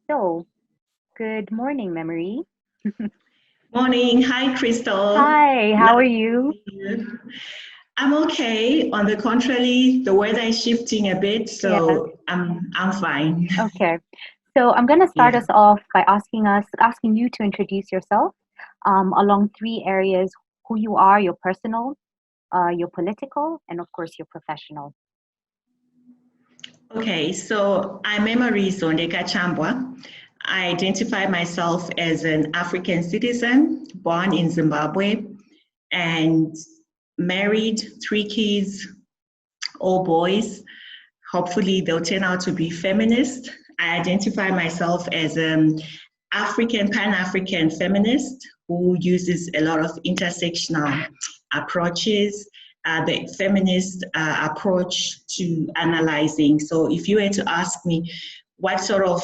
So, good morning, Memory. Morning. Hi, Crystal. Hi, how are Lovely to you? see you. I'm okay. On the contrary, the weather is shifting a bit, Yeah, so I'm fine. okay. So I'm going to start Yeah. us off by asking you to introduce yourself along three areas: who you are, your personal, your political, and of course your professional. Okay, so I'm Memory Kachambwa. I identify myself as an African citizen born in Zimbabwe and married, three kids, all boys. Hopefully, they'll turn out to be feminist. I identify myself as an Pan-African feminist who uses a lot of intersectional approaches, the feminist approach to analyzing. So if you were to ask me, what sort of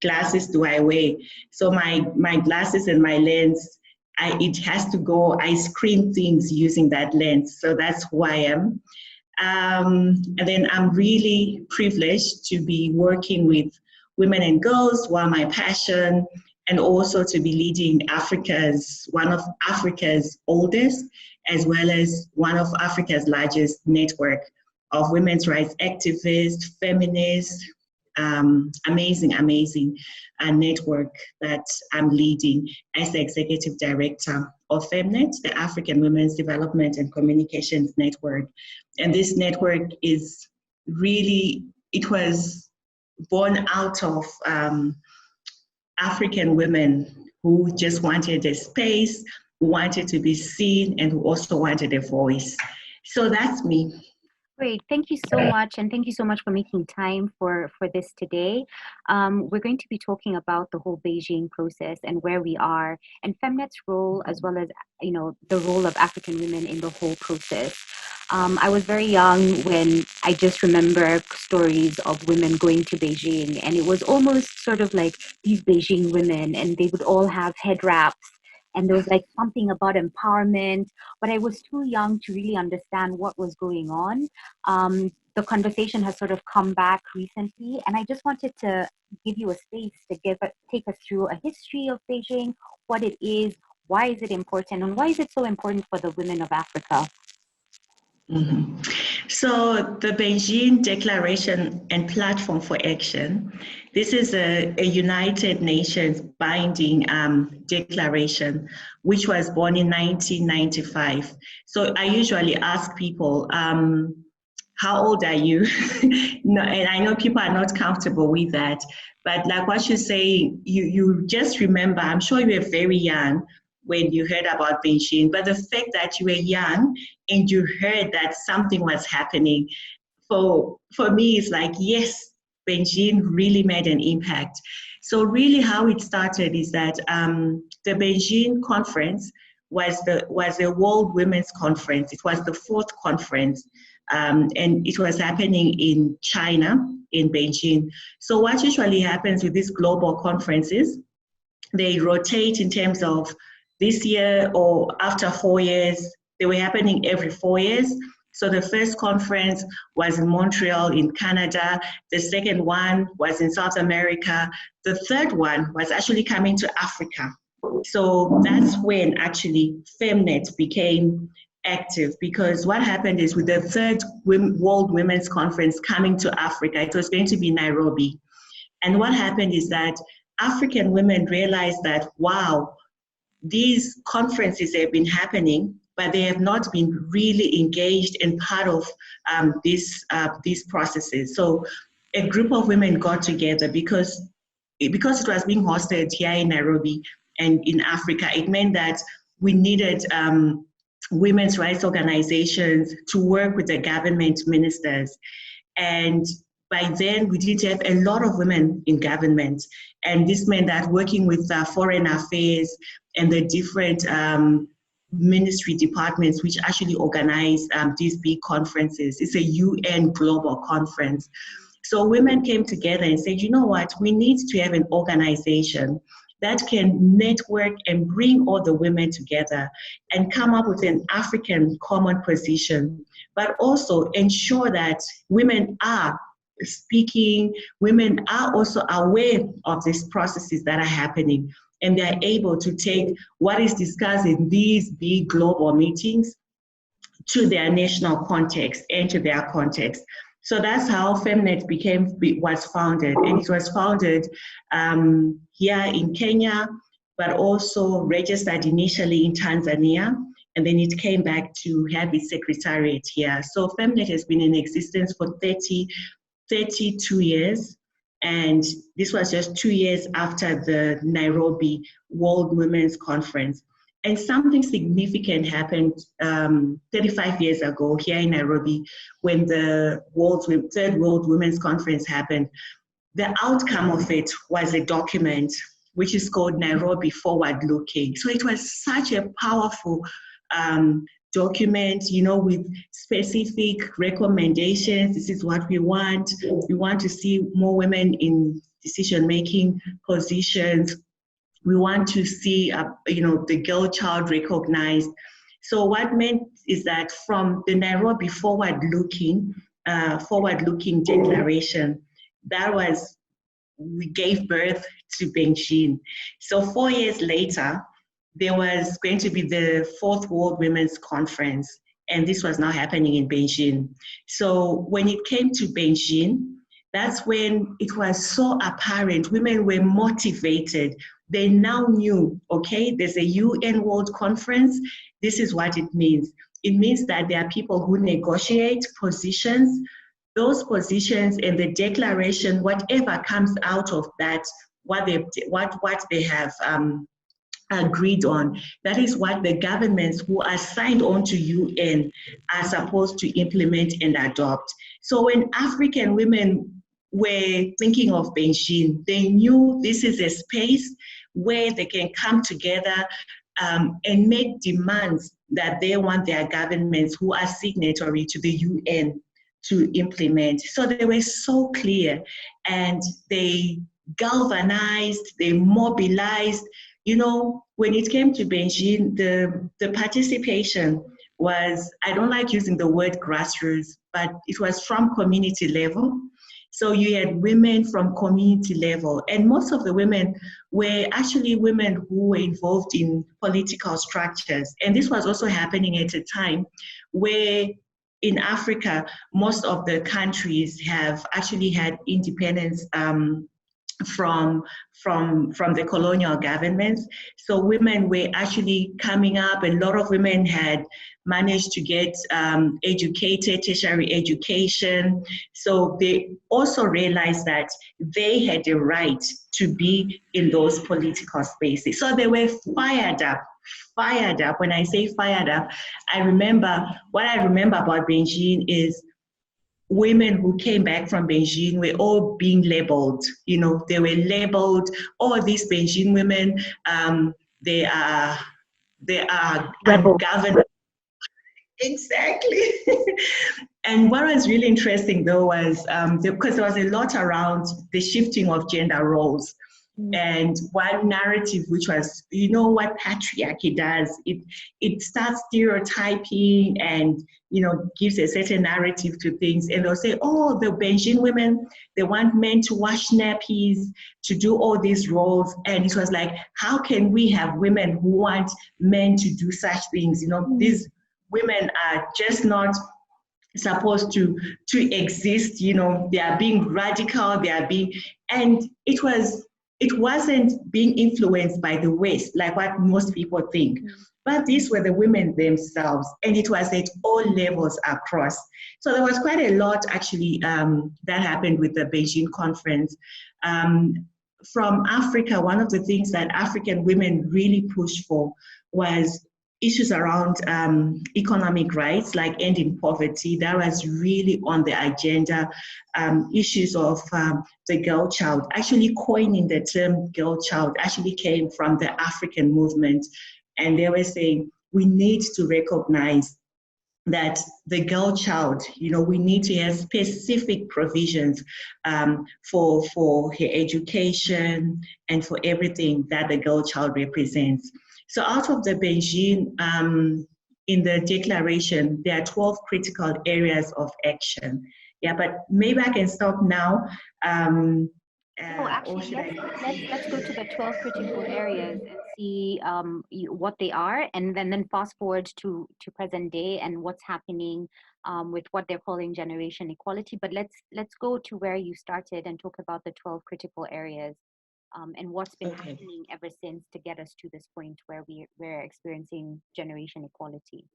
glasses do I wear? So my glasses and my lens, it has to go, I screen things using that lens. So that's who I am. And then I'm really privileged to be working with women and girls who are my passion, and also to be leading one of Africa's oldest, as well as one of Africa's largest network of women's rights activists, feminists, amazing network that I'm leading as the executive director of FEMNET, the African Women's Development and Communications Network. And this network is really, it was born out of African women who just wanted a space, who wanted to be seen, and who also wanted a voice. So that's me. Great. Thank you so much. And thank you so much for making time for this today. We're going to be talking about the whole Beijing process and where we are and FEMNET's role, as well as, the role of African women in the whole process. I was very young when I just remember stories of women going to Beijing, and it was almost sort of like these Beijing women, and they would all have head wraps, and there was like something about empowerment, but I was too young to really understand what was going on. The conversation has sort of come back recently, and I just wanted to give you a space to take us through a history of Beijing, what it is, why is it important, and why is it so important for the women of Africa? Mm-hmm. So the Beijing Declaration and Platform for Action, this is a United Nations binding declaration, which was born in 1995. So I usually ask people, how old are you? No, and I know people are not comfortable with that, but like what you say, you just remember, I'm sure you were very young when you heard about Beijing, but the fact that you were young and you heard that something was happening, for me, it's like, yes, Beijing really made an impact. So really how it started is that the Beijing conference was a World Women's Conference. It was the fourth conference, and it was happening in China, in Beijing. So what usually happens with these global conferences, they rotate in terms of this year or after 4 years. They were happening every 4 years. So the first conference was in Montreal in Canada. The second one was in South America. The third one was actually coming to Africa. So that's when actually FEMNET became active, because what happened is with the third World Women's Conference coming to Africa, it was going to be Nairobi. And what happened is that African women realized that, wow, these conferences have been happening, but they have not been really engaged in part of these processes. So a group of women got together because it was being hosted here in Nairobi and in Africa. It meant that we needed women's rights organizations to work with the government ministers. And by then, we did have a lot of women in government. And this meant that working with foreign affairs and the different ministry departments, which actually organize these big conferences. It's a UN global conference. So women came together and said, you know what, we need to have an organization that can network and bring all the women together and come up with an African common position, but also ensure that women are speaking, women are also aware of these processes that are happening, and they're able to take what is discussed in these big global meetings to their national context and to their context. So that's how FEMNET was founded, and it was founded here in Kenya, but also registered initially in Tanzania, and then it came back to have its secretariat here. So FEMNET has been in existence for 32 years, and this was just 2 years after the Nairobi World Women's Conference. And something significant happened 35 years ago here in Nairobi when the Third World Women's Conference happened. The outcome of it was a document which is called Nairobi Forward Looking. So it was such a powerful document, you know, with specific recommendations. This is what we want. We want to see more women in decision-making positions. We want to see, you know, the girl child recognized. So what meant is that from the Nairobi forward-looking declaration, we gave birth to Beijing. So 4 years later, there was going to be the Fourth World Women's Conference, and this was now happening in Beijing. So when it came to Beijing, that's when it was so apparent, women were motivated. They now knew, okay, there's a UN World Conference. This is what it means. It means that there are people who negotiate positions. Those positions and the declaration, whatever comes out of that, what they have agreed on, that is what the governments who are signed on to UN are supposed to implement and adopt. So when African women were thinking of Beijing, they knew this is a space where they can come together and make demands that they want their governments who are signatory to the UN to implement. So they were so clear, and they galvanized, they mobilized. You know, when it came to Beijing, the participation was, I don't like using the word grassroots, but it was from community level. So you had women from community level, and most of the women were actually women who were involved in political structures. And this was also happening at a time where in Africa, most of the countries have actually had independence from the colonial governments. So women were actually coming up, and a lot of women had managed to get educated, tertiary education. So they also realized that they had a right to be in those political spaces. So they were fired up. When I say fired up, what I remember about Beijing is women who came back from Beijing were all being labeled. You know, they were labeled, all these Beijing women, they are governed. Exactly. And what was really interesting though was, because there was a lot around the shifting of gender roles. And one narrative, which was, you know what patriarchy does, it starts stereotyping and, you know, gives a certain narrative to things. And they'll say, oh, the Beijing women, they want men to wash nappies, to do all these roles. And it was like, how can we have women who want men to do such things? You know, these women are just not supposed to exist. You know, they are being radical, and it wasn't being influenced by the West, like what most people think. But these were the women themselves, and it was at all levels across. So there was quite a lot actually that happened with the Beijing conference. From Africa, one of the things that African women really pushed for was issues around economic rights, like ending poverty. That was really on the agenda. Issues of the girl child. Actually coining the term girl child actually came from the African movement. And they were saying, we need to recognize that the girl child, you know, we need to have specific provisions for her education and for everything that the girl child represents. So out of the Beijing, in the declaration, there are 12 critical areas of action. Yeah, but maybe I can stop now. No, actually, let's go to the 12 critical areas and see what they are, and then fast forward to present day and what's happening with what they're calling generation equality. But let's go to where you started and talk about the 12 critical areas and what's been happening ever since to get us to this point where we're experiencing generation equality.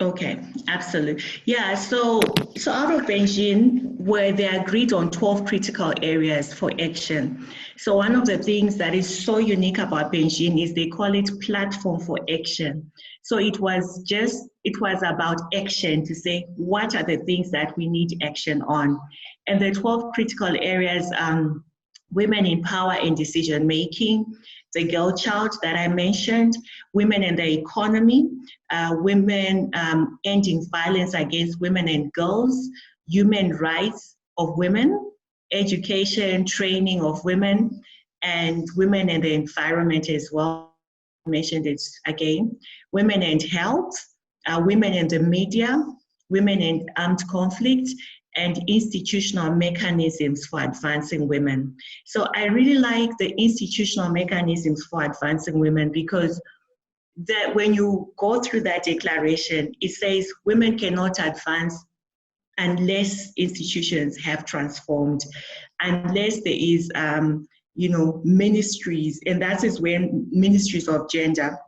Okay, absolutely. Yeah, so out of Beijing, where they agreed on 12 critical areas for action. So one of the things that is so unique about Beijing is they call it platform for action. So it was about action, to say what are the things that we need action on. And the 12 critical areas, women in power and decision making, the girl child that I mentioned, women in the economy, women ending violence against women and girls, human rights of women, education, training of women, and women in the environment as well. I mentioned it again. Women and health, women in the media, women in armed conflict, and institutional mechanisms for advancing women. So I really like the institutional mechanisms for advancing women, because that when you go through that declaration, it says women cannot advance unless institutions have transformed, unless there is, ministries, and that is when ministries of gender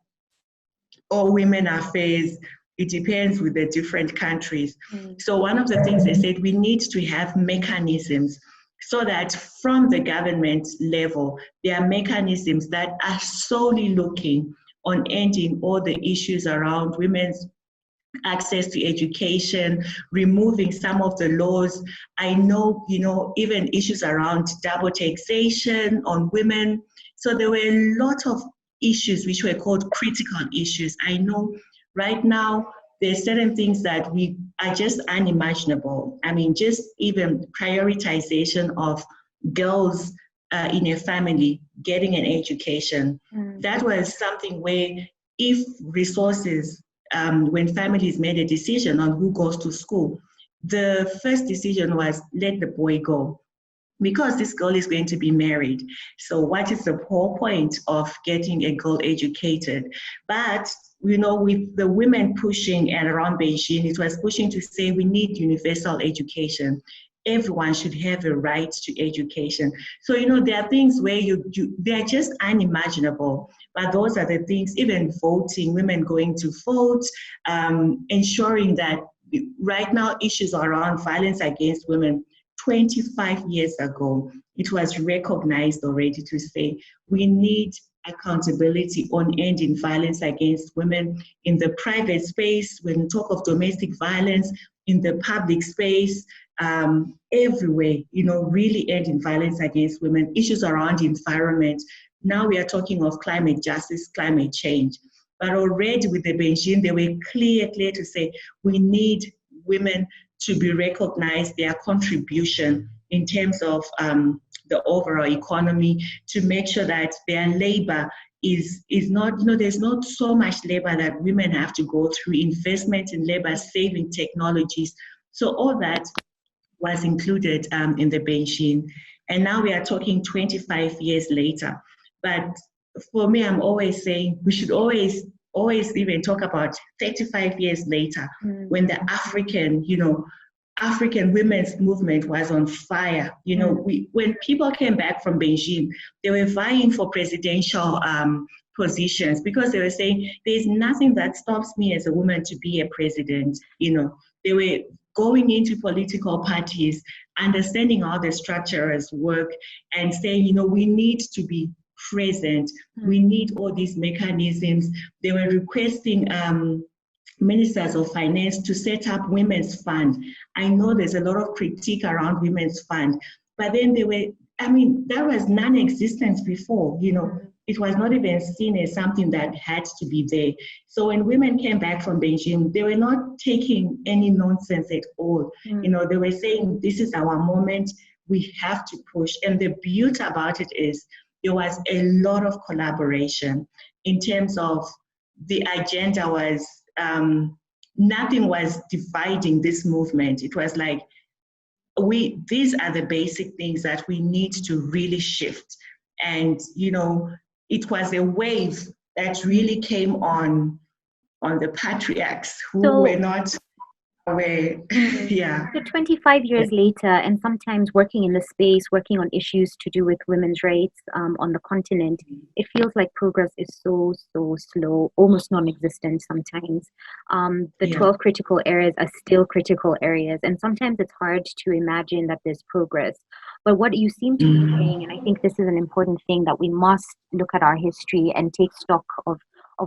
or women affairs, it depends with the different countries. So one of the things they said, we need to have mechanisms so that from the government level, there are mechanisms that are solely looking on ending all the issues around women's access to education, removing some of the laws. I know, even issues around double taxation on women. So there were a lot of issues which were called critical issues. I know right now there's certain things that we are just unimaginable. I mean, just even prioritization of girls in a family getting an education. That was something where if resources, when families made a decision on who goes to school, the first decision was let the boy go, because this girl is going to be married. So what is the whole point of getting a girl educated? But with the women pushing and around Beijing, it was pushing to say we need universal education. Everyone should have a right to education. So, there are things where they're just unimaginable, but those are the things, even voting, women going to vote, ensuring that right now issues around violence against women, 25 years ago, it was recognized already to say we need accountability on ending violence against women in the private space, when we talk of domestic violence, in the public space, everywhere, really ending violence against women, issues around environment. Now we are talking of climate justice, climate change. But already with the Beijing, they were clear to say we need women to be recognized, their contribution in terms of the overall economy, to make sure that their labor is not, there's not so much labor that women have to go through, investment in labor, saving technologies. So all that was included in the Beijing. And now we are talking 25 years later. But for me, I'm always saying we should always even talk about 35 years later, when the African women's movement was on fire. When people came back from Beijing, they were vying for presidential positions, because they were saying there's nothing that stops me as a woman to be a president. They were going into political parties, understanding how the structures work, and saying, we need to be present. We need all these mechanisms. They were requesting ministers of finance to set up women's fund. I know there's a lot of critique around women's fund, but then that was non-existent before. It was not even seen as something that had to be there. So when women came back from Beijing, they were not taking any nonsense at all. They were saying, this is our moment, we have to push. And the beauty about it is there was a lot of collaboration in terms of the agenda was, nothing was dividing this movement. It was like these are the basic things that we need to really shift. And, it was a wave that really came on the patriarchs who were not aware. Yeah. So 25 years later, and sometimes working in the space, working on issues to do with women's rights on the continent, it feels like progress is so slow, almost non-existent sometimes. The 12 critical areas are still critical areas, and sometimes it's hard to imagine that there's progress. But what you seem to be saying, and I think this is an important thing, that we must look at our history and take stock of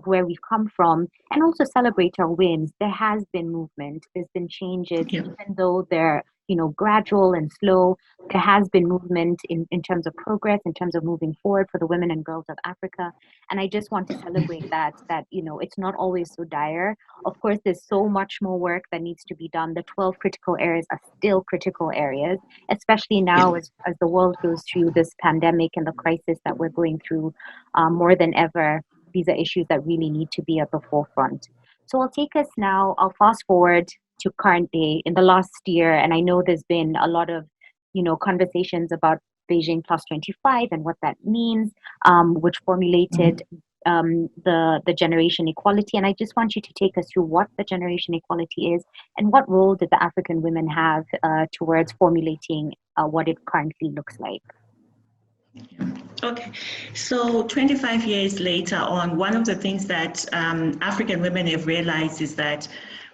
where we've come from, and also celebrate our wins. There has been movement, there's been changes, even though they're gradual and slow. There has been movement in terms of progress, in terms of moving forward for the women and girls of Africa. And I just want to celebrate that it's not always so dire. Of course, there's so much more work that needs to be done. The 12 critical areas are still critical areas, especially now as the world goes through this pandemic and the crisis that we're going through. More than ever, these are issues that really need to be at the forefront. So I'll fast forward to current day in the last year. And I know there's been a lot of, conversations about Beijing Plus 25 and what that means, which formulated the generation equality. And I just want you to take us through what the generation equality is and what role did the African women have towards formulating what it currently looks like. Okay, so 25 years later on, one of the things that African women have realized is that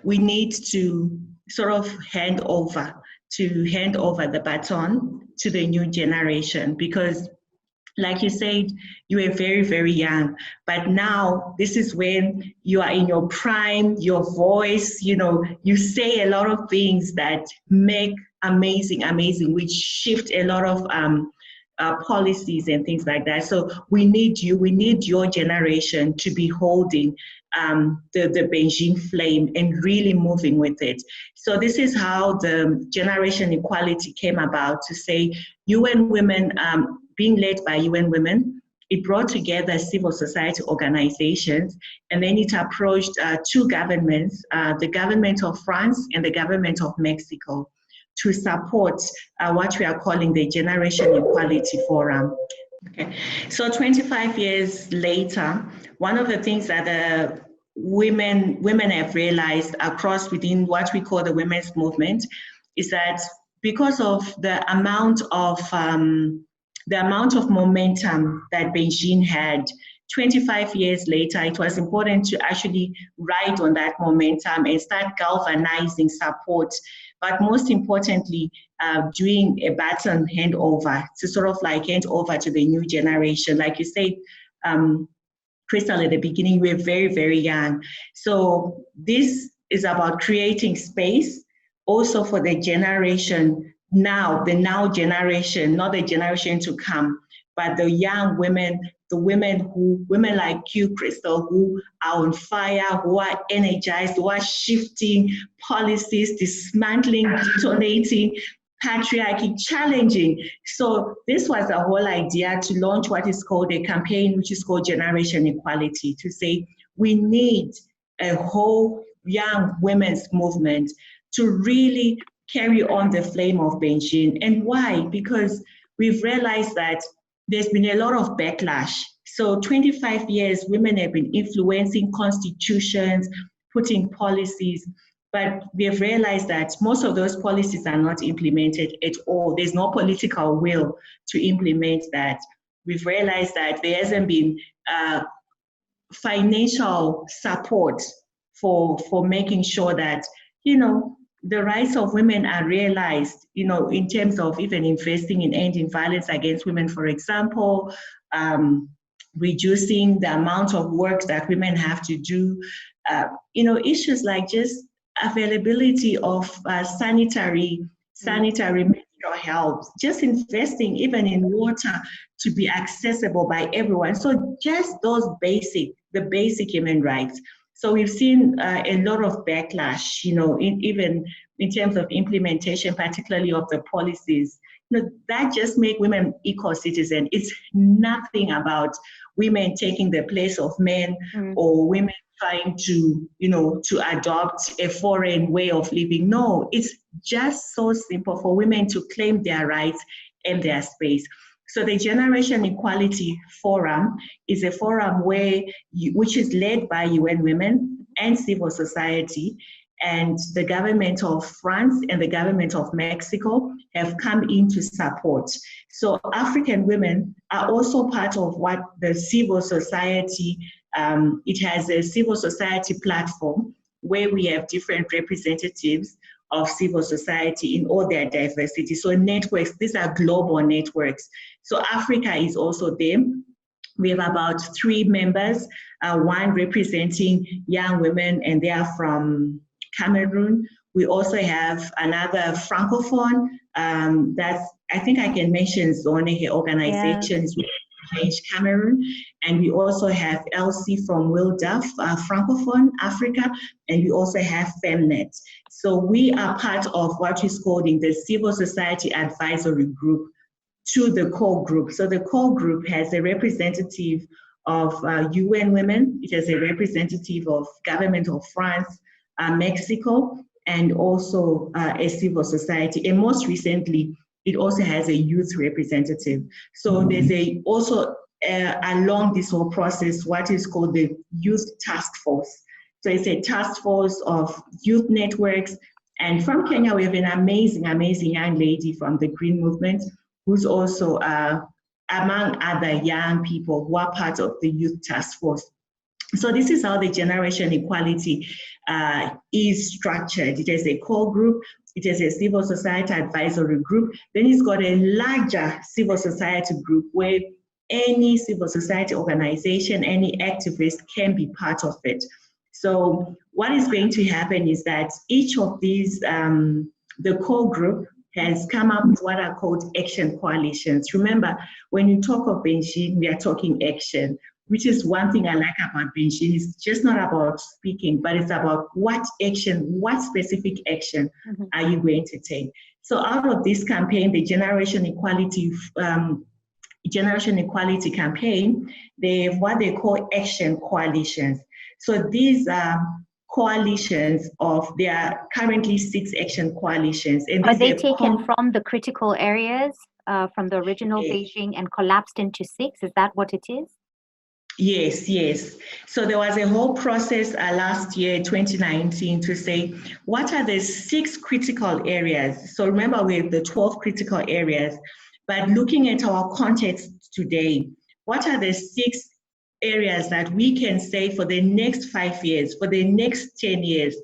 we need to sort of hand over the baton to the new generation, because like you said, you were very, very young, but now this is when you are in your prime, your voice, you say a lot of things that make amazing, which shift a lot of policies and things like that. So we need your generation to be holding the Beijing flame and really moving with it. So this is how the generation equality came about, to say UN Women, being led by UN Women, it brought together civil society organizations, and then it approached two governments, the government of France and the government of Mexico, to support what we are calling the Generation Equality Forum. Okay, so 25 years later, one of the things that the women have realized across within what we call the women's movement is that because of the amount of momentum that Beijing had, 25 years later, it was important to actually ride on that momentum and start galvanizing support, but most importantly, doing a baton handover to sort of like hand over to the new generation. Like you said, Crystal, at the beginning, we're very, very young. So this is about creating space also for the generation now, the now generation, not the generation to come, but the young women, the women like you, Crystal, who are on fire, who are energized, who are shifting policies, dismantling, detonating patriarchy, challenging. So this was the whole idea, to launch what is called a campaign, which is called Generation Equality, to say we need a whole young women's movement to really carry on the flame of Beijing. And why? Because we've realized that there's been a lot of backlash. So 25 years, women have been influencing constitutions, putting policies, but we've realized that most of those policies are not implemented at all. There's no political will to implement that. We've realized that there hasn't been financial support for making sure that, the rights of women are realized, in terms of even investing in ending violence against women, for example, reducing the amount of work that women have to do, issues like just availability of sanitary menstrual health, just investing even in water to be accessible by everyone. So just the basic human rights. So we've seen a lot of backlash, even in terms of implementation, particularly of the policies. That just make women equal citizens. It's nothing about women taking the place of men or women trying to, to adopt a foreign way of living. No, it's just so simple for women to claim their rights and their space. So the Generation Equality Forum is a forum which is led by UN Women and civil society, and the government of France and the government of Mexico have come in to support. So African women are also part of what the civil society, it has a civil society platform where we have different representatives of civil society in all their diversity. So networks, these are global networks. So Africa is also there. We have about 3 members, one representing young women, and they are from Cameroon. We also have another Francophone, I think I can mention Zone, her organization is Cameroon. And we also have Elsie from Will Duff, Francophone Africa, and we also have FEMNET. So we are part of what is called in the Civil Society Advisory Group to the core group. So the core group has a representative of UN Women, it has a representative of government of France, Mexico, and also a civil society. And most recently, it also has a youth representative. So there's also along this whole process, what is called the Youth Task Force. So it's a task force of youth networks. And from Kenya, we have an amazing, amazing young lady from the Green Movement, who's also among other young people who are part of the Youth Task Force. So this is how the Generation Equality is structured. It has a core group, it has a civil society advisory group, then it's got a larger civil society group where any civil society organization, any activist can be part of it. So what is going to happen is that each of these, the core group has come up with what are called action coalitions. Remember, when you talk of Beijing, we are talking action, which is one thing I like about Beijing. It's just not about speaking, but it's about what action, what specific action are you going to take? So out of this campaign, the Generation Equality campaign, they have what they call action coalitions. So these are coalitions there are currently 6 action coalitions. And are they taken from the critical areas, from the original Beijing and collapsed into 6? Is that what it is? Yes, yes. So there was a whole process last year, 2019, to say, what are the 6 critical areas? So remember, we have the 12 critical areas, but looking at our context today, what are the 6 areas that we can say for the next 5 years, for the next 10 years,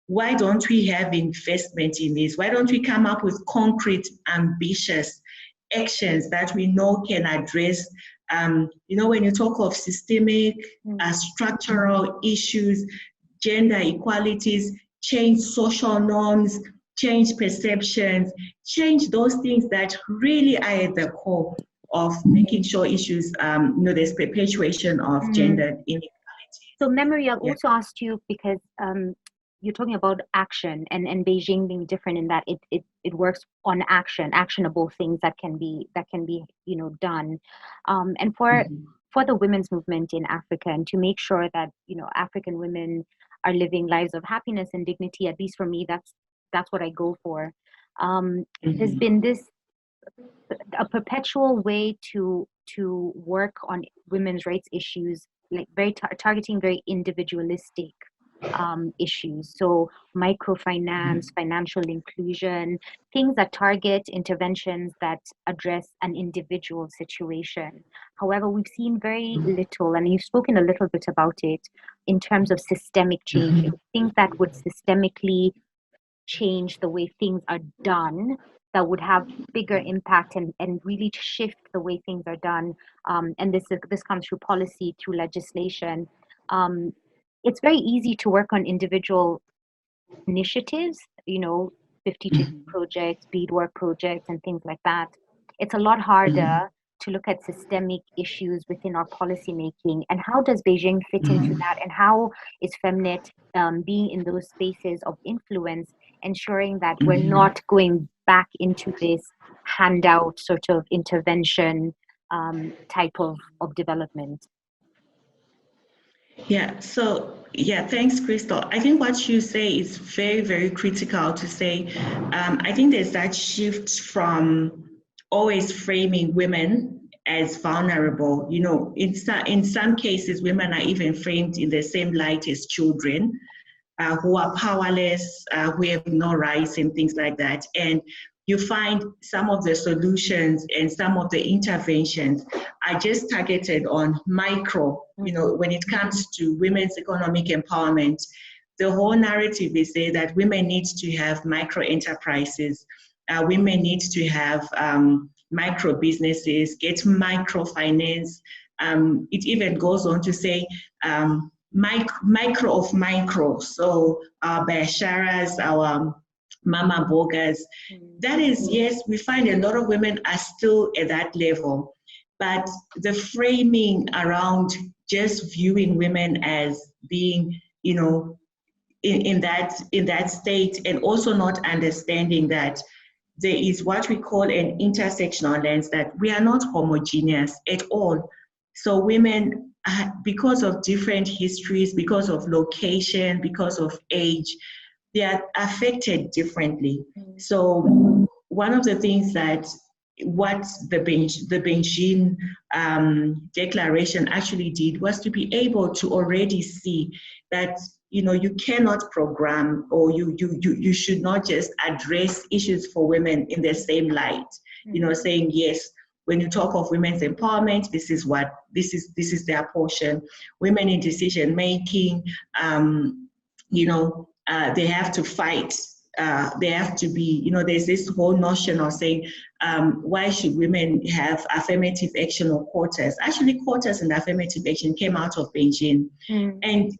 why don't we have investment in this? Why don't we come up with concrete, ambitious actions that we know can address, when you talk of systemic, structural issues, gender inequalities, change social norms, change perceptions, change those things that really are at the core of making sure issues, there's perpetuation of gender inequality. So Memory, I've also asked you because you're talking about action and Beijing being different in that it works on actionable things that can be done. And for the women's movement in Africa, and to make sure that African women are living lives of happiness and dignity, at least for me, that's what I go for. There's been a perpetual way to work on women's rights issues, like very targeting very individualistic issues. So microfinance, financial inclusion, things that target interventions that address an individual situation. However, we've seen very little, and you've spoken a little bit about it, in terms of systemic change, things that would systemically change the way things are done, that would have bigger impact and really shift the way things are done. And this comes through policy, through legislation. It's very easy to work on individual initiatives, 52 projects, beadwork projects, and things like that. It's a lot harder to look at systemic issues within our policy making. And how does Beijing fit into that? And how is FEMNET being in those spaces of influence, ensuring that we're not going back into this handout sort of intervention type of development? Yeah, so Yeah, thanks, Crystal. I think what you say is very, very critical to say. I think there's that shift from always framing women as vulnerable. You know, in some cases, women are even framed in the same light as children, who are powerless, who have no rights and things like that. And you find some of the solutions and some of the interventions are just targeted on micro, you know, when it comes to women's economic empowerment. The whole narrative is there that women need to have micro enterprises, women need to have micro businesses, get microfinance. It even goes on to say micro of micro. So our Basharas, our Mama Bogas, that is, yes, we find a lot of women are still at that level, but the framing around just viewing women as being, you know, in that state, and also not understanding that there is what we call an intersectional lens, that we are not homogeneous at all. So women, because of different histories, because of location, because of age, they are affected differently. So one of the things that what the Beijing Declaration actually did was to be able to already see that, you know, you cannot program, or you should not just address issues for women in the same light. You know, saying, yes, when you talk of women's empowerment, this is their portion. Women in decision making, you know, they have to fight. They have to be, you know, there's this whole notion of saying, why should women have affirmative action or quotas? Actually, quotas and affirmative action came out of Beijing. And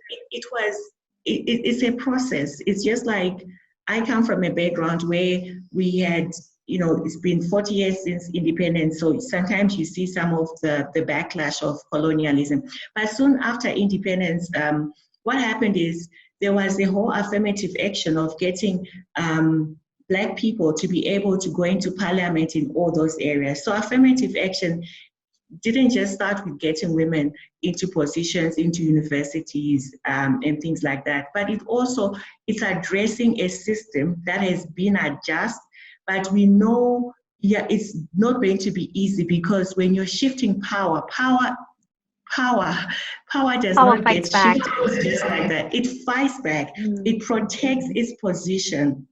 it's a process. It's just like, I come from a background where we had, you know, it's been 40 years since independence, so sometimes you see some of the backlash of colonialism. But soon after independence, what happened is there was a whole affirmative action of getting Black people to be able to go into parliament in all those areas. So affirmative action didn't just start with getting women into positions, into universities, and things like that, but it's addressing a system that has been adjusted. But we know, yeah, it's not going to be easy, because when you're shifting power does not get shifted just like that. It fights back. It protects its position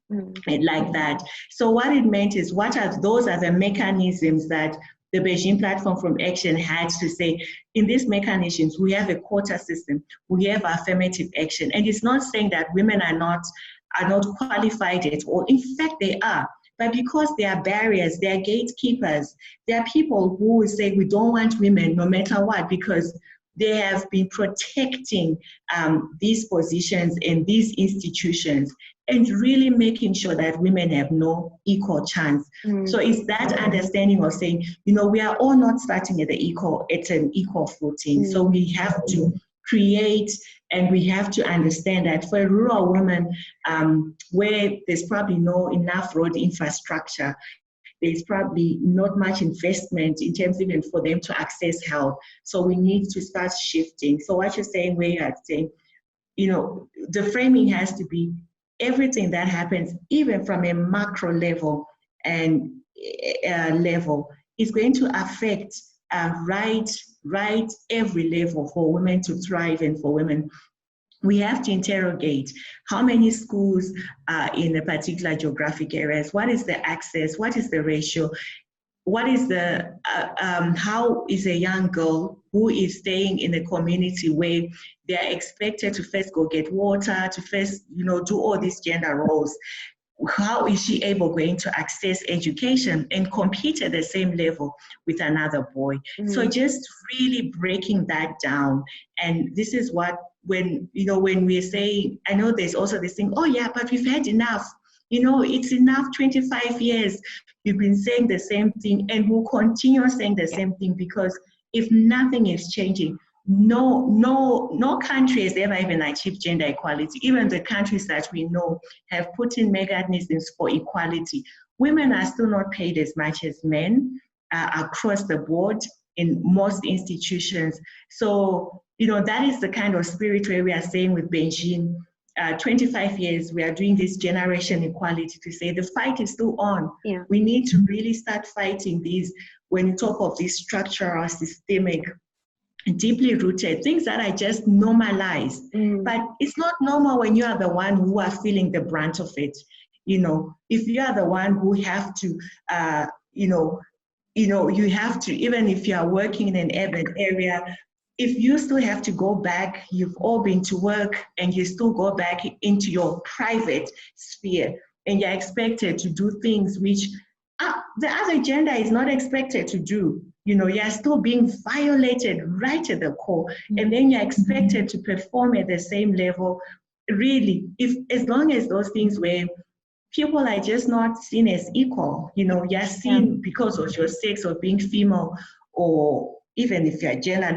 like that. So what it meant is, those are the mechanisms that the Beijing Platform from Action had to say, in these mechanisms, we have a quota system, we have affirmative action. And it's not saying that women are not qualified at all. In fact, they are. But because there are barriers, there are gatekeepers, there are people who will say, we don't want women no matter what, because they have been protecting these positions and these institutions, and really making sure that women have no equal chance. So it's that understanding of saying, you know, we are all not starting at an equal footing. So we have to create, and we have to understand that for a rural woman, where there's probably no enough road infrastructure, there's probably not much investment in terms even for them to access health. So we need to start shifting. So what you're saying, where you're saying, you know, the framing has to be everything that happens, even from a macro level and level, is going to affect right every level for women to thrive and for women. We have to interrogate how many schools are in a particular geographic areas. What is the access? What is the ratio? What is the, how is a young girl who is staying in a community where they're expected to first go get water, to first, you know, do all these gender roles? How is she going to access education and compete at the same level with another boy? So just really breaking that down. And this is what, when we're saying, I know there's also this thing, oh yeah, but we've had enough. You know, it's enough, 25 years, you've been saying the same thing, and we'll continue saying the same thing, because if nothing is changing, no country has ever even achieved gender equality. Even the countries that we know have put in mechanisms for equality. Women are still not paid as much as men across the board in most institutions. So that is the kind of spirit where we are saying with Beijing, 25 years, we are doing this generation equality to say the fight is still on. Yeah. We need to really start fighting these, when you talk of these structural, systemic, deeply rooted things that are just normalized. But it's not normal when you are the one who are feeling the brunt of it. If you are the one who have to, you have to, even if you are working in an urban area, if you still have to go back, you've all been to work and you still go back into your private sphere and you're expected to do things which the other gender is not expected to do. You're still being violated right at the core, and then you're expected to perform at the same level. Really, as long as those things where people are just not seen as equal, you're seen because of your sex or being female, or even if you're gender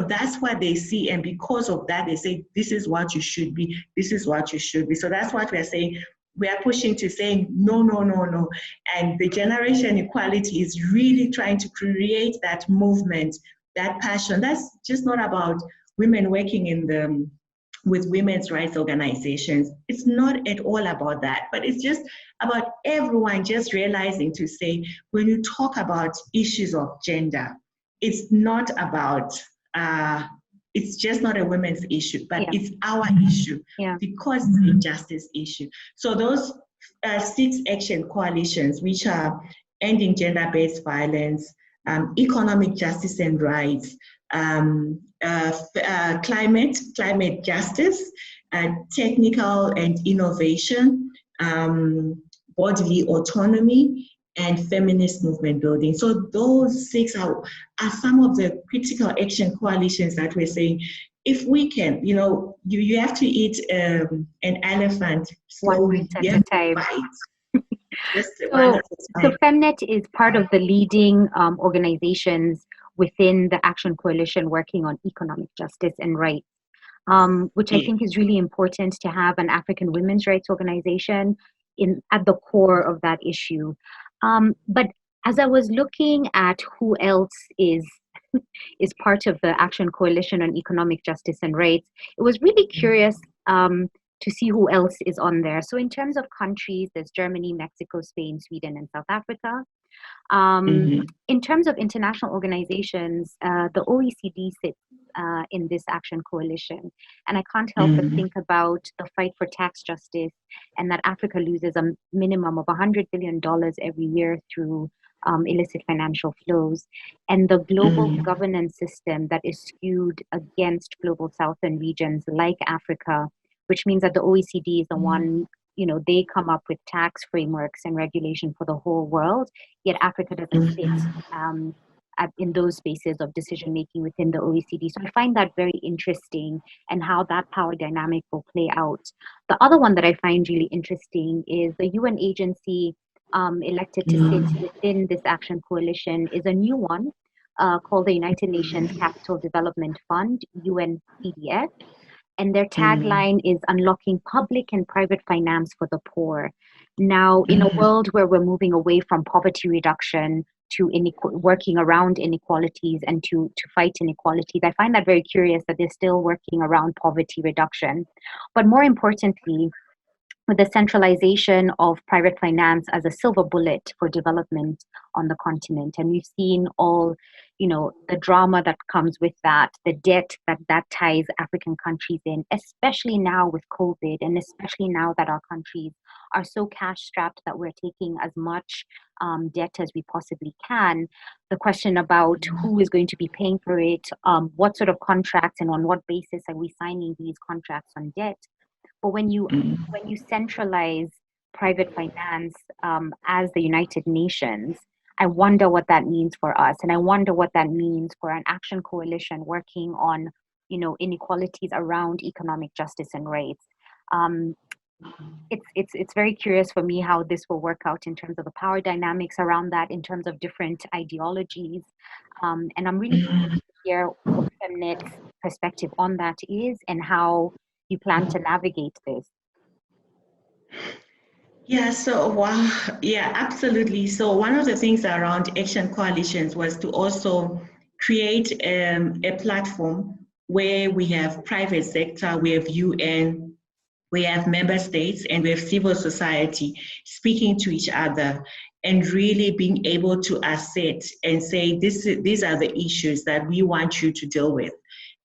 that's what they see, and because of that, they say, this is what you should be, this is what you should be. So that's what we're saying. We are pushing to saying no, no, no, no. And the generation equality is really trying to create that movement, that passion. That's just not about women working with women's rights organizations. It's not at all about that, but it's just about everyone just realizing to say, when you talk about issues of gender, it's not about, it's just not a women's issue, but it's our issue because it's a justice issue. So those 6 action coalitions, which are ending gender-based violence, economic justice and rights, climate justice, technical and innovation, bodily autonomy, and feminist movement building. So those 6 are some of the critical action coalitions that we're saying, if we can, you have to eat an elephant slowly. One at a time. So FEMNET is part of the leading organizations within the Action Coalition working on economic justice and rights, which I think is really important to have an African women's rights organization at the core of that issue. But as I was looking at who else is part of the Action Coalition on Economic Justice and Rights, it was really curious to see who else is on there. So in terms of countries, there's Germany, Mexico, Spain, Sweden, and South Africa. In terms of international organizations, the OECD sits in this Action Coalition. And I can't help but think about the fight for tax justice, and that Africa loses a minimum of $100 billion every year through illicit financial flows, and the global governance system that is skewed against global southern regions like Africa, which means that the OECD is the one, they come up with tax frameworks and regulation for the whole world, yet Africa doesn't fit in those spaces of decision making within the OECD. So I find that very interesting, and how that power dynamic will play out. The other one that I find really interesting is the UN agency elected to sit within this Action Coalition is a new one called the United Nations Capital Development Fund, UNCDF. And their tagline is unlocking public and private finance for the poor. Now, in a world where we're moving away from poverty reduction to working around inequalities and to fight inequalities, I find that very curious that they're still working around poverty reduction. But more importantly, with the centralization of private finance as a silver bullet for development on the continent. And we've seen all, the drama that comes with that, the debt that ties African countries in, especially now with COVID, and especially now that our countries are so cash strapped that we're taking as much debt as we possibly can. The question about who is going to be paying for it, what sort of contracts and on what basis are we signing these contracts on debt? But when you centralize private finance as the United Nations, I wonder what that means for us, and I wonder what that means for an action coalition working on, inequalities around economic justice and rights. It's very curious for me how this will work out in terms of the power dynamics around that, in terms of different ideologies, and I'm really curious to hear what FEMNET's perspective on that is, and how you plan to navigate this. Yeah, absolutely. So one of the things around action coalitions was to also create a platform where we have private sector, we have UN, we have member states, and we have civil society speaking to each other and really being able to assert and say, these are the issues that we want you to deal with,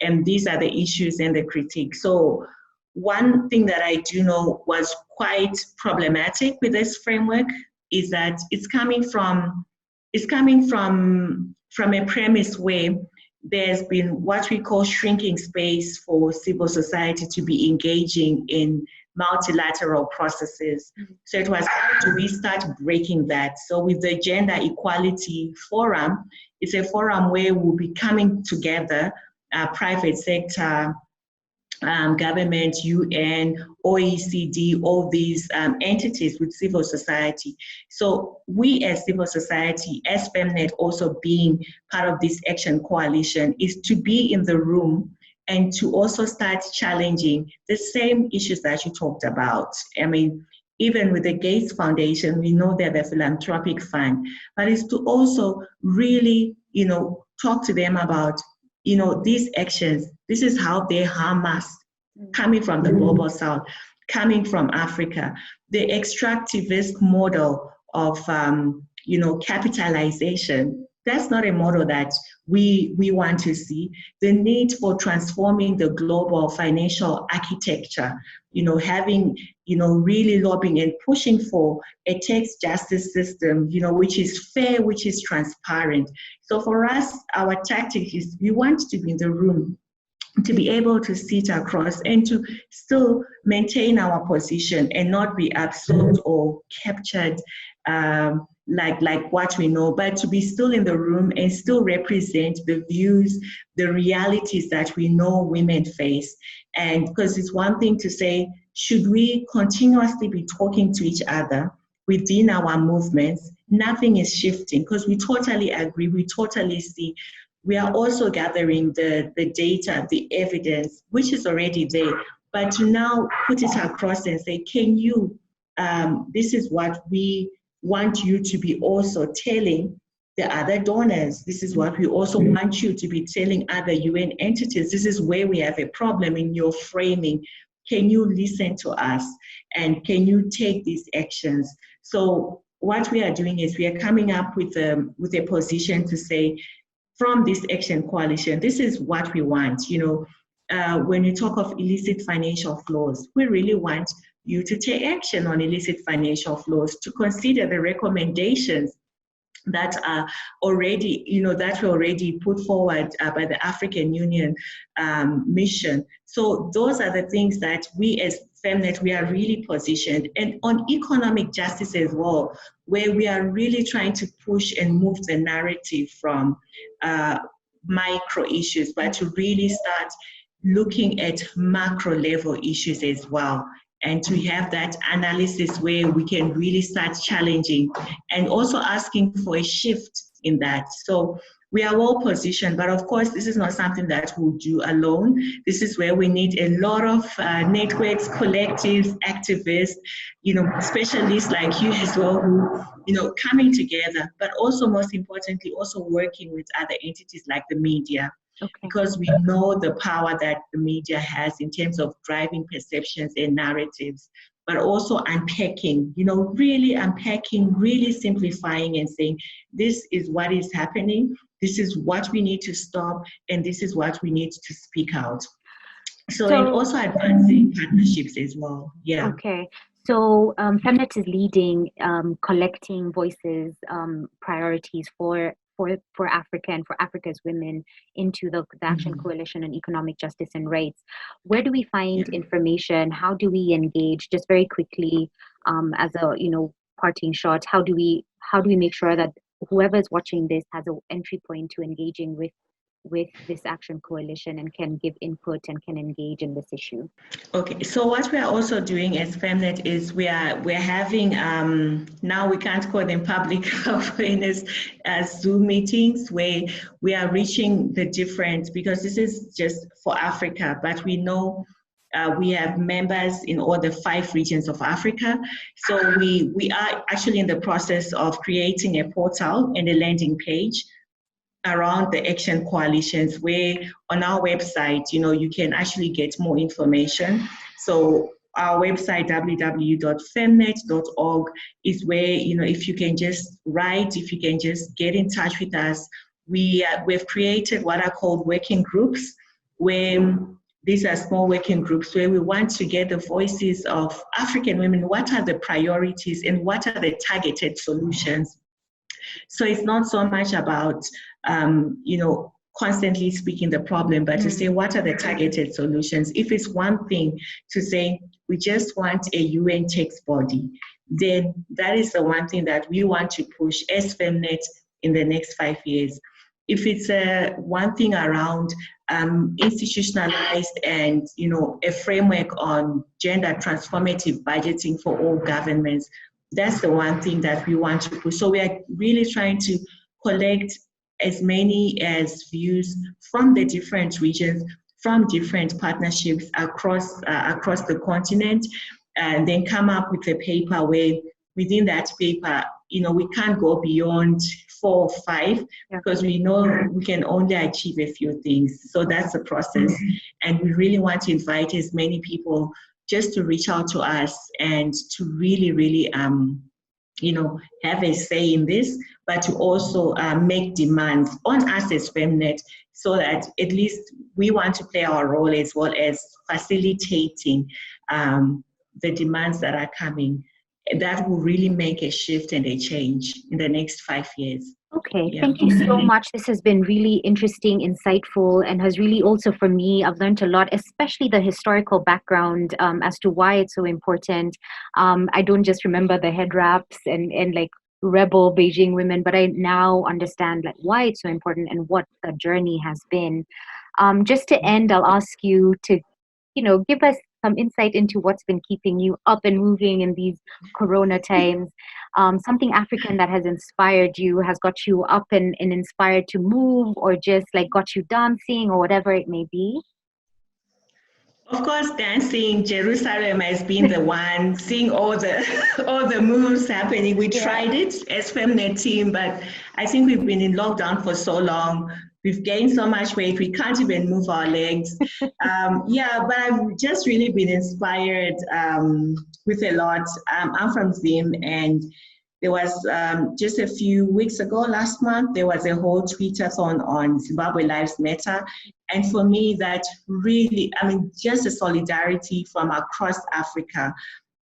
and these are the issues and the critique. So one thing that I do know was quite problematic with this framework is that it's coming from a premise where there's been what we call shrinking space for civil society to be engaging in multilateral processes. So it was how do we start breaking that? So with the Gender Equality Forum, it's a forum where we'll be coming together, private sector, government, UN, OECD, all these entities with civil society. So we as civil society, as FEMNET also being part of this action coalition, is to be in the room and to also start challenging the same issues that you talked about. I mean, even with the Gates Foundation, we know they're the philanthropic fund, but it's to also really, talk to them about, these actions. This is how they harm us, coming from the global south, coming from Africa. The extractivist model of, capitalization, that's not a model that we want to see. The need for transforming the global financial architecture, having, really lobbying and pushing for a tax justice system, which is fair, which is transparent. So for us, our tactic is we want to be in the room, to be able to sit across and to still maintain our position and not be absorbed or captured like what we know, but to be still in the room and still represent the views, the realities that we know women face. And because it's one thing to say, should we continuously be talking to each other within our movements? Nothing is shifting, because we totally agree, we totally see. We are also gathering the data, the evidence, which is already there, but to now put it across and say, can you, this is what we want you to be also telling the other donors. This is what we also want you to be telling other UN entities. This is where we have a problem in your framing. Can you listen to us? And can you take these actions? So what we are doing is we are coming up with a position to say, from this action coalition, this is what we want. When you talk of illicit financial flows, we really want you to take action on illicit financial flows, to consider the recommendations that are already, that were already put forward by the African Union mission. So those are the things that we as FEMNET, we are really positioned. And on economic justice as well, where we are really trying to push and move the narrative from micro issues, but to really start looking at macro level issues as well, and to have that analysis where we can really start challenging and also asking for a shift in that. So we are well positioned, but of course, this is not something that we'll do alone. This is where we need a lot of networks, collectives, activists, specialists like you as well, who, coming together, but also most importantly, also working with other entities like the media. Okay. Because we know the power that the media has in terms of driving perceptions and narratives, but also unpacking, really unpacking, really simplifying and saying, this is what is happening, this is what we need to stop, and this is what we need to speak out. So and also advancing partnerships as well. Yeah. Okay. So FEMNET is leading, collecting voices, priorities for Africa and for Africa's women into the Action Coalition on Economic Justice and Rights. Where do we find information? How do we engage? Just very quickly, as a parting shot, how do we make sure that whoever is watching this has an entry point to engaging with this action coalition and can give input and can engage in this issue? Okay, so what we are also doing as FEMNET is we're having now we can't call them public awareness Zoom meetings where we are reaching the different, because this is just for Africa, but we know we have members in all the 5 regions of Africa. So we are actually in the process of creating a portal and a landing page around the action coalitions, where on our website, you can actually get more information. So our website, www.femnet.org, is where, if you can just write, if you can just get in touch with us. We've created what are called working groups, where these are small working groups where we want to get the voices of African women. What are the priorities and what are the targeted solutions? So it's not so much about, constantly speaking the problem, but to say, what are the targeted solutions? If it's one thing to say, we just want a UN text body, then that is the one thing that we want to push as FEMNET in the next 5 years. If it's one thing around institutionalized and, a framework on gender transformative budgeting for all governments, that's the one thing that we want to push. So we are really trying to collect as many as views from the different regions, from different partnerships across the continent, and then come up with a paper where within that paper, we can't go beyond 4 or 5 because we know we can only achieve a few things. So that's the process. And we really want to invite as many people just to reach out to us and to really, really, have a say in this, but to also make demands on us as FEMNET, so that at least we want to play our role as well as facilitating the demands that are coming. That will really make a shift and a change in the next 5 years. Okay, thank you so much. This has been really interesting, insightful, and has really also, for me, I've learned a lot, especially the historical background as to why it's so important. I don't just remember the head wraps and like rebel Beijing women, but I now understand like why it's so important and what the journey has been. Just to end, I'll ask you to, give us some insight into what's been keeping you up and moving in these Corona times. Something African that has inspired you, has got you up and inspired to move, or just like got you dancing, or whatever it may be. Of course, dancing. Jerusalem has been the one, seeing all the moves happening. We tried it as FEMNET team, but I think we've been in lockdown for so long. We've gained so much weight, we can't even move our legs. But I've just really been inspired with a lot. I'm from Zim, and there was just a few weeks ago, last month, there was a whole tweetathon on Zimbabwe Lives Matter. And for me, that really, just the solidarity from across Africa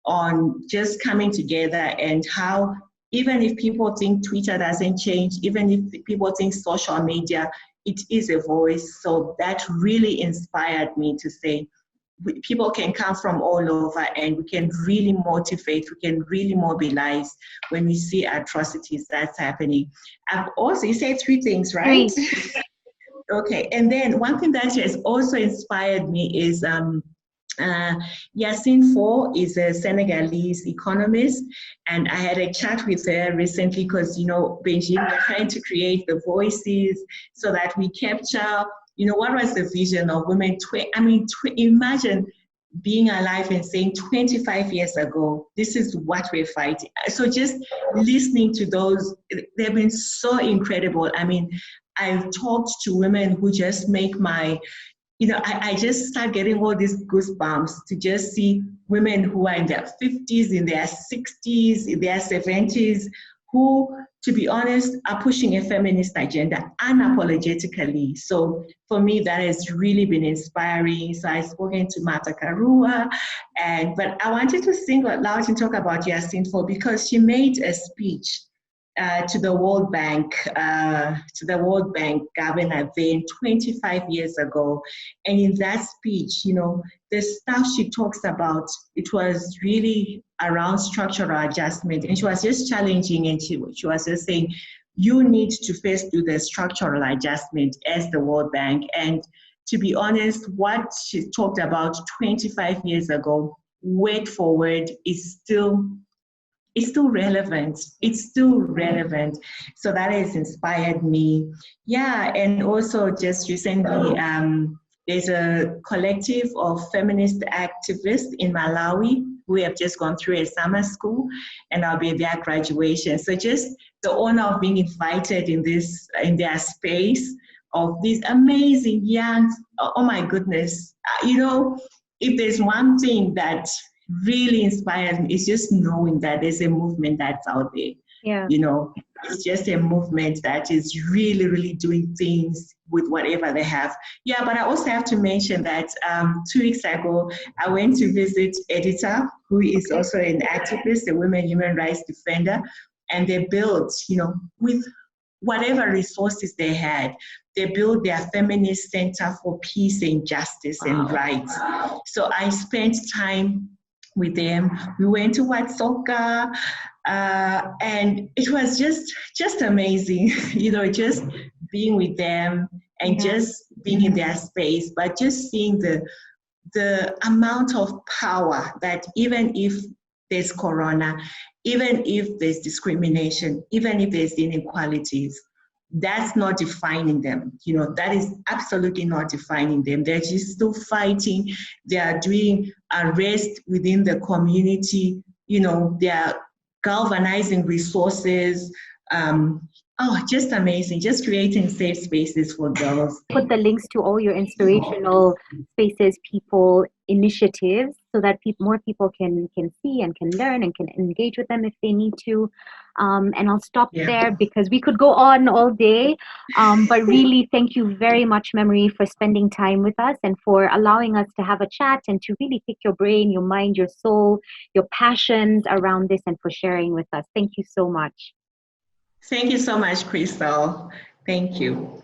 on just coming together, and how even if people think Twitter doesn't change, even if people think social media, it is a voice. So that really inspired me to say, people can come from all over and we can really motivate, we can really mobilize when we see atrocities that's happening. I've also, you said 3 things, right? Okay, and then one thing that has also inspired me is Yacine Fall is a Senegalese economist, and I had a chat with her recently because, Beijing, we're trying to create the voices so that we capture, what was the vision of women? Imagine being alive and saying 25 years ago, this is what we're fighting. So just listening to those, they've been so incredible. I've talked to women who just make my, I just start getting all these goosebumps to just see women who are in their 50s, in their 60s, in their 70s, who, to be honest, are pushing a feminist agenda unapologetically. So for me, that has really been inspiring. So I've spoken to Martha Karua, but I wanted to sing out loud and talk about Yacine Fall because she made a speech to the World Bank governor then 25 years ago. And in that speech, the stuff she talks about, it was really around structural adjustment. And she was just challenging, and she was just saying, you need to first do the structural adjustment as the World Bank. And to be honest, what she talked about 25 years ago, word for word, is still relevant. It's still relevant. So that has inspired me. Yeah, and also just recently, there's a collective of feminist activists in Malawi who have just gone through a summer school, and I'll be at their graduation. So just the honor of being invited in their space of these amazing young, oh my goodness, if there's one thing that really inspires me, it's just knowing that there's a movement that's out there. Yeah. It's just a movement that is really, really doing things with whatever they have. Yeah, but I also have to mention that 2 weeks ago, I went to visit Edita, who is also an activist, a women human rights defender, and they built, with whatever resources they had, they built their feminist center for peace and justice and rights. So I spent time with them. We went to watch soccer, and it was just amazing, just being with them and just being in their space, but just seeing the amount of power that even if there's corona, even if there's discrimination, even if there's inequalities, that's not defining them. That is absolutely not defining them. They're just still fighting. They are doing arrest within the community. They are galvanizing resources. Just amazing. Just creating safe spaces for girls. Put the links to all your inspirational spaces, people, initiatives, so that more people can see and can learn and can engage with them if they need to. And I'll stop there because we could go on all day. But really, thank you very much, Memory, for spending time with us and for allowing us to have a chat and to really pick your brain, your mind, your soul, your passions around this, and for sharing with us. Thank you so much. Thank you so much, Crystal. Thank you.